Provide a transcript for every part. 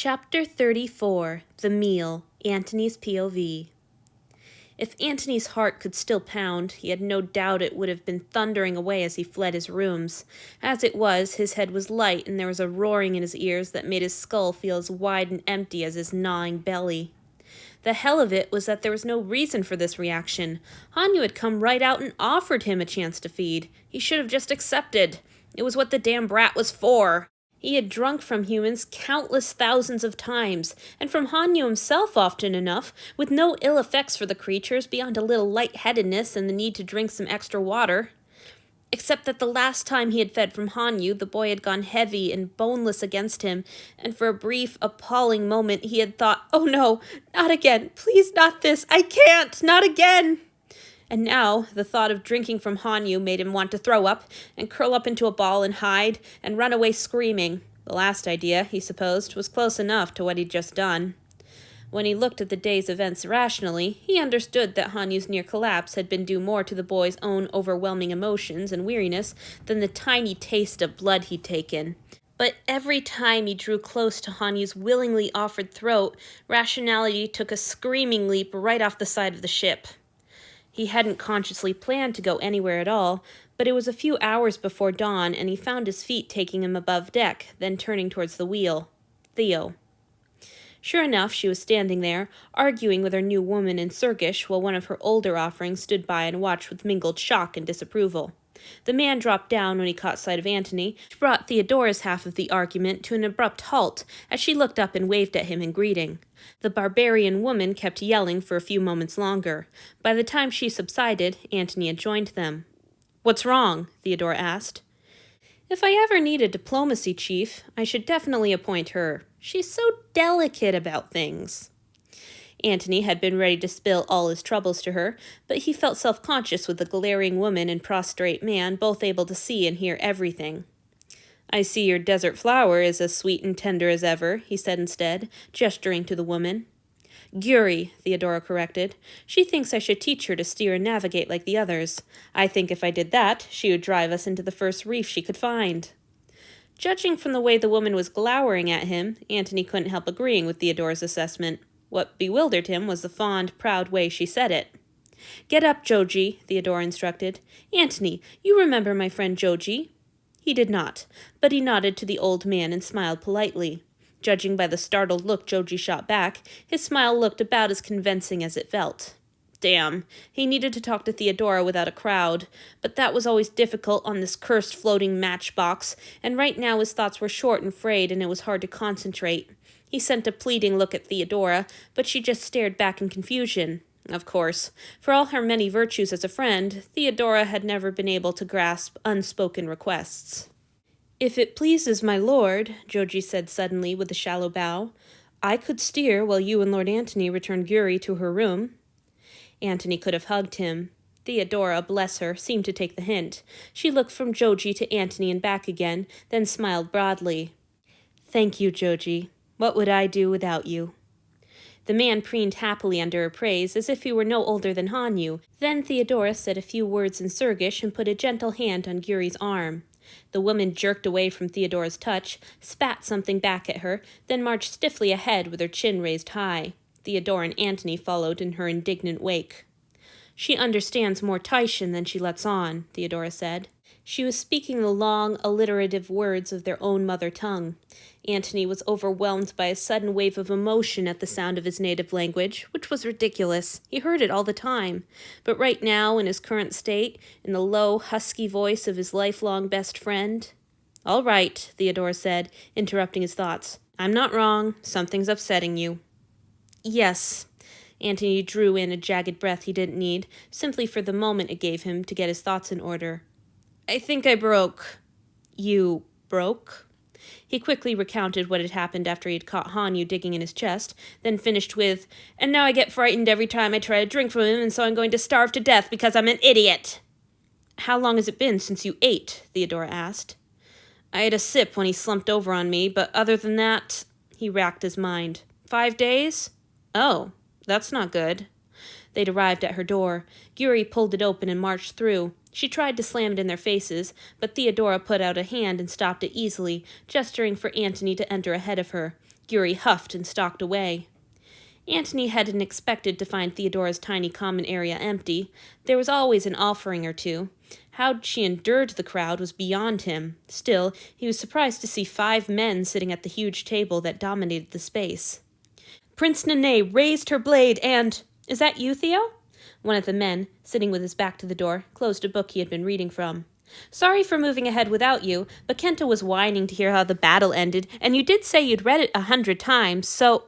Chapter 34, The Meal, Antony's POV. If Antony's heart could still pound, he had no doubt it would have been thundering away as he fled his rooms. As it was, his head was light and there was a roaring in his ears that made his skull feel as wide and empty as his gnawing belly. The hell of it was that there was no reason for this reaction. Hanyu had come right out and offered him a chance to feed. He should have just accepted. It was what the damn brat was for. He had drunk from humans countless thousands of times, and from Hanyu himself often enough, with no ill effects for the creatures beyond a little lightheadedness and the need to drink some extra water. Except that the last time he had fed from Hanyu, the boy had gone heavy and boneless against him, and for a brief, appalling moment he had thought, "Oh no, not again, please not this, I can't, not again!" And now, the thought of drinking from Hanyu made him want to throw up, and curl up into a ball and hide, and run away screaming. The last idea, he supposed, was close enough to what he'd just done. When he looked at the day's events rationally, he understood that Hanyu's near collapse had been due more to the boy's own overwhelming emotions and weariness than the tiny taste of blood he'd taken. But every time he drew close to Hanyu's willingly offered throat, rationality took a screaming leap right off the side of the ship. He hadn't consciously planned to go anywhere at all, but it was a few hours before dawn, and he found his feet taking him above deck, then turning towards the wheel. Theo. Sure enough, she was standing there, arguing with her new woman in Sergish, while one of her older offerings stood by and watched with mingled shock and disapproval. The man dropped down when he caught sight of Antony, which brought Theodora's half of the argument to an abrupt halt as she looked up and waved at him in greeting. The barbarian woman kept yelling for a few moments longer. By the time she subsided, Antony had joined them. "What's wrong?" Theodora asked. "If I ever need a diplomacy chief, I should definitely appoint her. She's so delicate about things." Antony had been ready to spill all his troubles to her, but he felt self-conscious with the glaring woman and prostrate man both able to see and hear everything. "I see your desert flower is as sweet and tender as ever," he said instead, gesturing to the woman. "Gyuri," Theodora corrected. "She thinks I should teach her to steer and navigate like the others. I think if I did that, she would drive us into the first reef she could find." Judging from the way the woman was glowering at him, Antony couldn't help agreeing with Theodora's assessment. What bewildered him was the fond, proud way she said it. "Get up, Joji," Theodora instructed. "Antony, you remember my friend Joji?" He did not, but he nodded to the old man and smiled politely. Judging by the startled look Joji shot back, his smile looked about as convincing as it felt. Damn, he needed to talk to Theodora without a crowd, but that was always difficult on this cursed floating matchbox, and right now his thoughts were short and frayed and it was hard to concentrate. He sent a pleading look at Theodora, but she just stared back in confusion. Of course, for all her many virtues as a friend, Theodora had never been able to grasp unspoken requests. "If it pleases my lord," Joji said suddenly with a shallow bow, "I could steer while you and Lord Antony return Gyuri to her room." Antony could have hugged him. Theodora, bless her, seemed to take the hint. She looked from Joji to Antony and back again, then smiled broadly. "Thank you, Joji. What would I do without you?" The man preened happily under her praise, as if he were no older than Hanyu. Then Theodora said a few words in Sergish and put a gentle hand on Gyuri's arm. The woman jerked away from Theodora's touch, spat something back at her, then marched stiffly ahead with her chin raised high. Theodora and Antony followed in her indignant wake. "She understands more Taishan than she lets on," Theodora said. She was speaking the long, alliterative words of their own mother tongue. Antony was overwhelmed by a sudden wave of emotion at the sound of his native language, which was ridiculous. He heard it all the time. But right now, in his current state, in the low, husky voice of his lifelong best friend... "All right," Theodora said, interrupting his thoughts. "I'm not wrong. Something's upsetting you." "Yes." Antony drew in a jagged breath he didn't need, simply for the moment it gave him to get his thoughts in order. "I think I broke." "You broke?" He quickly recounted what had happened after he had caught Hanyu digging in his chest, then finished with, "And now I get frightened every time I try to drink from him, and so I'm going to starve to death because I'm an idiot." "How long has it been since you ate?" Theodora asked. "I had a sip when he slumped over on me, but other than that..." He racked his mind. 5 days? Oh, that's not good." They'd arrived at her door. Gyuri pulled it open and marched through. She tried to slam it in their faces, but Theodora put out a hand and stopped it easily, gesturing for Antony to enter ahead of her. Yuri huffed and stalked away. Antony hadn't expected to find Theodora's tiny common area empty. There was always an offering or two. How she endured the crowd was beyond him. Still, he was surprised to see 5 men sitting at the huge table that dominated the space. Prince Nene raised her blade and— "Is that you, Theo?" One of the men, sitting with his back to the door, closed a book he had been reading from. "Sorry for moving ahead without you, but Kenta was whining to hear how the battle ended, and you did say you'd read it 100 times, so—"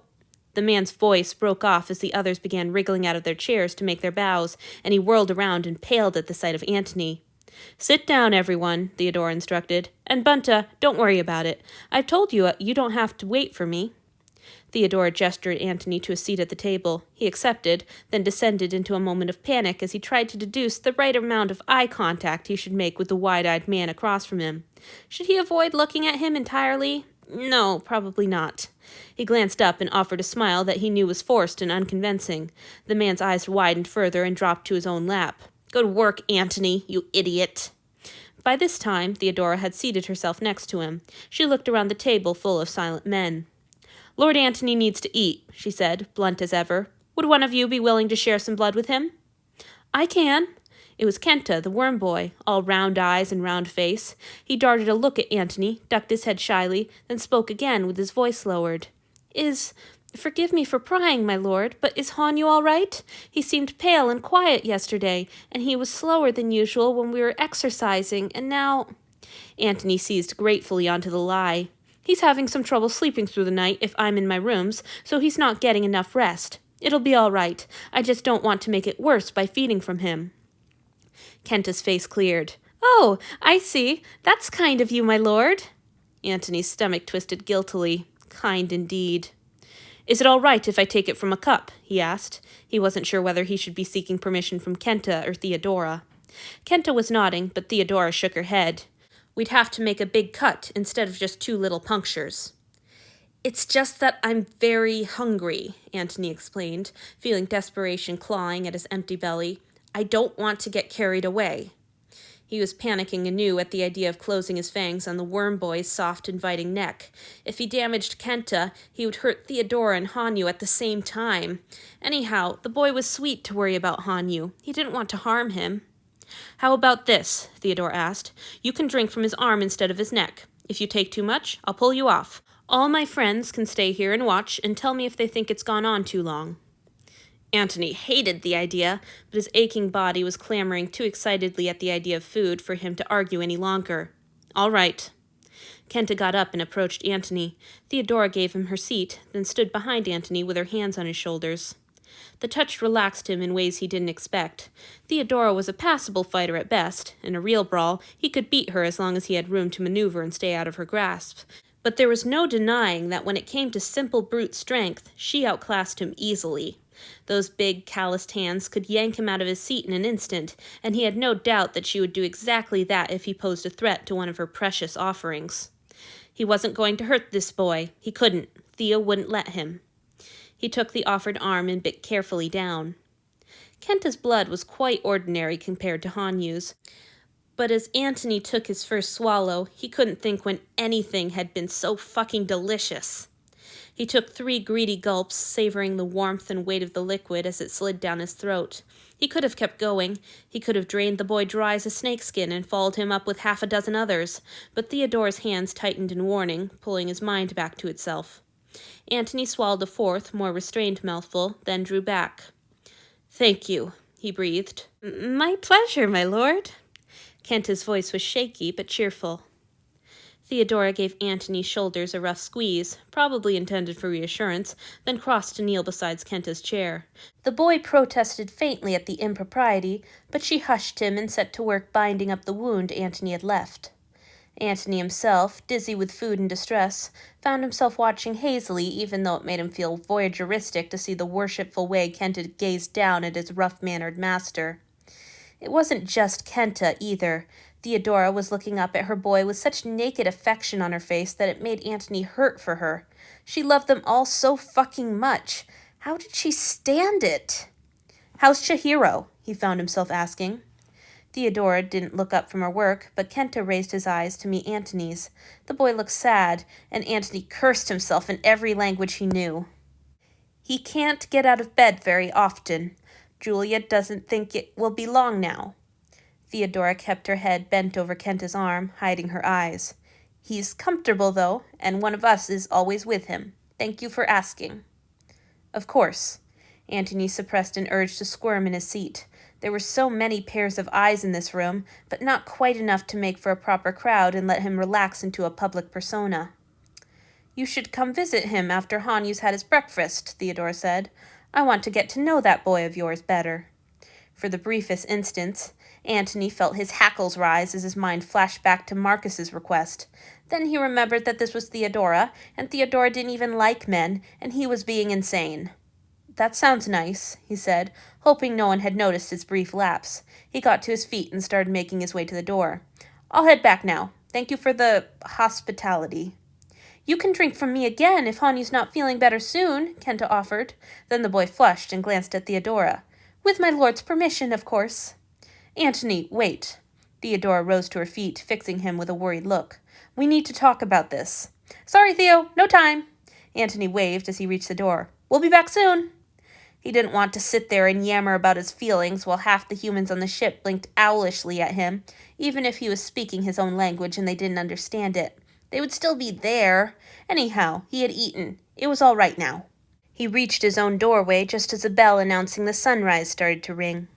The man's voice broke off as the others began wriggling out of their chairs to make their bows, and he whirled around and paled at the sight of Antony. "Sit down, everyone," Theodora instructed. "And Bunta, don't worry about it. I've told you you don't have to wait for me." Theodora gestured Antony to a seat at the table. He accepted, then descended into a moment of panic as he tried to deduce the right amount of eye contact he should make with the wide-eyed man across from him. Should he avoid looking at him entirely? No, probably not. He glanced up and offered a smile that he knew was forced and unconvincing. The man's eyes widened further and dropped to his own lap. "Good work, Antony, you idiot." By this time, Theodora had seated herself next to him. She looked around the table full of silent men. "Lord Antony needs to eat," she said, blunt as ever. "Would one of you be willing to share some blood with him?" "I can." It was Kenta, the worm boy, all round eyes and round face. He darted a look at Antony, ducked his head shyly, then spoke again with his voice lowered. Forgive me for prying, my lord, but is Hanyu all right? He seemed pale and quiet yesterday, and he was slower than usual when we were exercising, and now—" Antony seized gratefully onto the lie. "He's having some trouble sleeping through the night if I'm in my rooms, so he's not getting enough rest. It'll be all right. I just don't want to make it worse by feeding from him." Kenta's face cleared. "Oh, I see. That's kind of you, my lord." Antony's stomach twisted guiltily. Kind indeed. "Is it all right if I take it from a cup?" he asked. He wasn't sure whether he should be seeking permission from Kenta or Theodora. Kenta was nodding, but Theodora shook her head. "We'd have to make a big cut instead of just 2 little punctures." "It's just that I'm very hungry," Antony explained, feeling desperation clawing at his empty belly. "I don't want to get carried away." He was panicking anew at the idea of closing his fangs on the worm boy's soft, inviting neck. If he damaged Kenta, he would hurt Theodora and Hanyu at the same time. Anyhow, the boy was sweet to worry about Hanyu. He didn't want to harm him. "How about this?" Theodora asked. "You can drink from his arm instead of his neck. If you take too much, I'll pull you off. All my friends can stay here and watch and tell me if they think it's gone on too long." Antony hated the idea, but his aching body was clamoring too excitedly at the idea of food for him to argue any longer. "All right." Kenta got up and approached Antony. Theodora gave him her seat, then stood behind Antony with her hands on his shoulders. The touch relaxed him in ways he didn't expect. Theodora was a passable fighter at best. In a real brawl, he could beat her as long as he had room to maneuver and stay out of her grasp. But there was no denying that when it came to simple brute strength, she outclassed him easily. Those big, calloused hands could yank him out of his seat in an instant, and he had no doubt that she would do exactly that if he posed a threat to one of her precious offerings. He wasn't going to hurt this boy. He couldn't. Theo wouldn't let him. He took the offered arm and bit carefully down. Kenta's blood was quite ordinary compared to Hanyu's, but as Antony took his first swallow, he couldn't think when anything had been so fucking delicious. He took 3 greedy gulps, savoring the warmth and weight of the liquid as it slid down his throat. He could have kept going. He could have drained the boy dry as a snakeskin and followed him up with 6 others, but Theodora's hands tightened in warning, pulling his mind back to itself. Antony swallowed a 4th, more restrained mouthful, then drew back. "Thank you," he breathed. "My pleasure, my lord." Kenta's voice was shaky but cheerful. Theodora gave Antony's shoulders a rough squeeze, probably intended for reassurance, then crossed to kneel beside Kenta's chair. The boy protested faintly at the impropriety, but she hushed him and set to work binding up the wound Antony had left. Antony himself, dizzy with food and distress, found himself watching hazily even though it made him feel voyeuristic to see the worshipful way Kenta gazed down at his rough-mannered master. It wasn't just Kenta, either. Theodora was looking up at her boy with such naked affection on her face that it made Antony hurt for her. She loved them all so fucking much. How did she stand it? "How's Chihiro?" he found himself asking. Theodora didn't look up from her work, but Kenta raised his eyes to meet Antony's. The boy looked sad, and Antony cursed himself in every language he knew. He can't get out of bed very often. Julia doesn't think it will be long now. Theodora kept her head bent over Kenta's arm, hiding her eyes. He's comfortable, though, and one of us is always with him. Thank you for asking. Of course. Antony suppressed an urge to squirm in his seat. There were so many pairs of eyes in this room, but not quite enough to make for a proper crowd and let him relax into a public persona. You should come visit him after Hanyu's had his breakfast, Theodora said. I want to get to know that boy of yours better. For the briefest instant, Antony felt his hackles rise as his mind flashed back to Marcus's request. Then he remembered that this was Theodora, and Theodora didn't even like men, and he was being insane. That sounds nice, he said, hoping no one had noticed his brief lapse. He got to his feet and started making his way to the door. I'll head back now. Thank you for the hospitality. You can drink from me again if Hanyu's not feeling better soon, Kenta offered. Then the boy flushed and glanced at Theodora. With my lord's permission, of course. Antony, wait. Theodora rose to her feet, fixing him with a worried look. We need to talk about this. Sorry, Theo, no time. Antony waved as he reached the door. We'll be back soon. He didn't want to sit there and yammer about his feelings while half the humans on the ship blinked owlishly at him, even if he was speaking his own language and they didn't understand it. They would still be there. Anyhow, he had eaten. It was all right now. He reached his own doorway just as a bell announcing the sunrise started to ring.